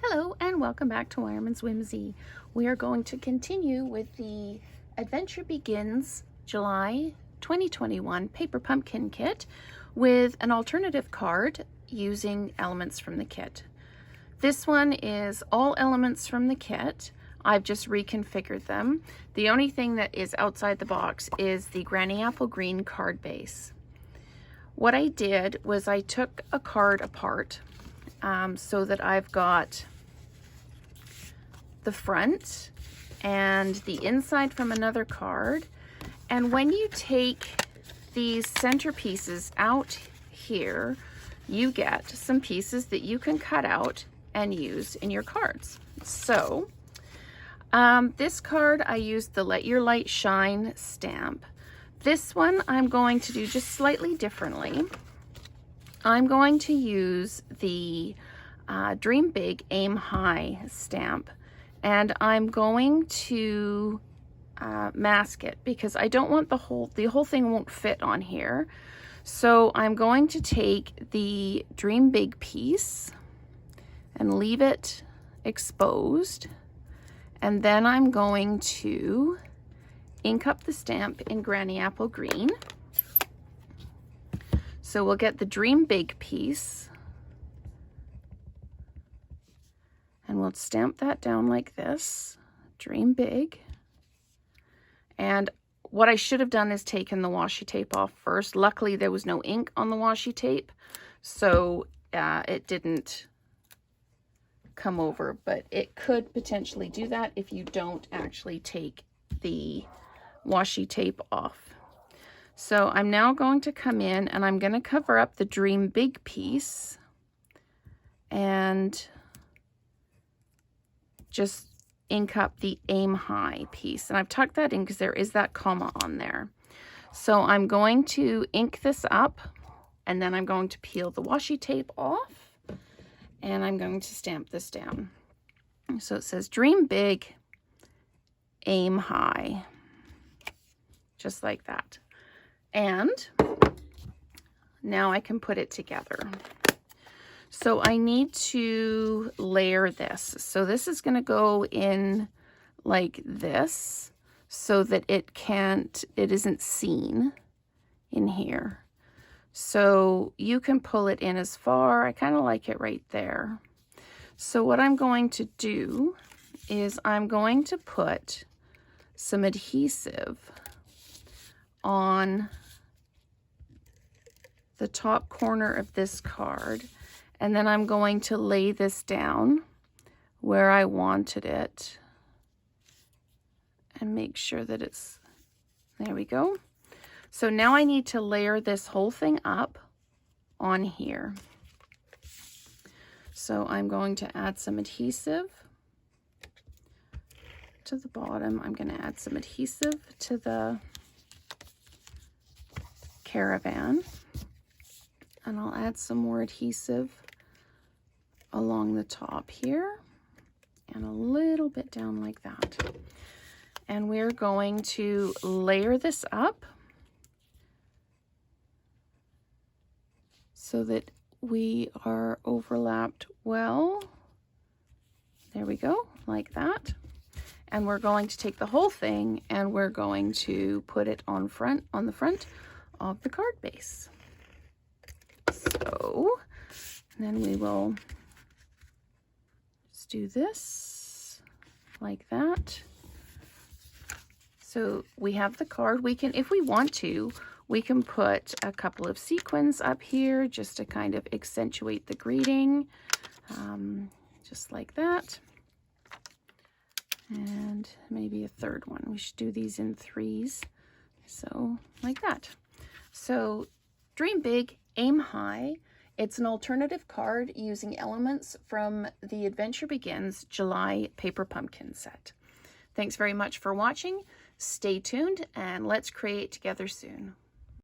Hello and welcome back to Wireman's Whimsy. We are going to continue with the Adventure Begins July 2021 Paper Pumpkin Kit with an alternative card using elements from the kit. This one is all elements from the kit. I've just reconfigured them. The only thing that is outside the box is the Granny Apple Green card base. What I did was I took a card apart so that I've got the front and the inside from another card. And when you take these centerpieces out here, you get some pieces that you can cut out and use in your cards. So this card, I used the Let Your Light Shine stamp. This one I'm going to do just slightly differently. I'm going to use the Dream Big, Aim High stamp, and I'm going to mask it because I don't want the whole thing won't fit on here. So I'm going to take the Dream Big piece and leave it exposed, and then I'm going to ink up the stamp in Granny Apple Green. So we'll get the Dream Big piece and we'll stamp that down like this, Dream Big. And what I should have done is taken the washi tape off first. Luckily there was no ink on the washi tape, so it didn't come over, but it could potentially do that if you don't actually take the washi tape off. So I'm now going to come in and I'm going to cover up the Dream Big piece and just ink up the Aim High piece. And I've tucked that in because there is that comma on there. So I'm going to ink this up and then I'm going to peel the washi tape off and I'm going to stamp this down. So it says Dream Big, Aim High, just like that. And now I can put it together. So I need to layer this. So this is going to go in like this so that it isn't seen in here. So you can pull it in as far. I kind of like it right there. So what I'm going to do is I'm going to put some adhesive on the top corner of this card, and then I'm going to lay this down where I wanted it and make sure that it's, there we go. So now I need to layer this whole thing up on here. So I'm going to add some adhesive to the bottom. I'm going to add some adhesive to the caravan, and I'll add some more adhesive along the top here and a little bit down like that. And we're going to layer this up so that we are overlapped well. There we go, like that. And we're going to take the whole thing and we're going to put it on the front of the card base. So then we will just do this like that. So we have the card. We can, if we want to, we can put a couple of sequins up here just to kind of accentuate the greeting, just like that. And maybe a third one. We should do these in threes. So like that. So Dream Big, Aim High. It's an alternative card using elements from the Adventure Begins July Paper Pumpkin set. Thanks very much for watching. Stay tuned and let's create together soon.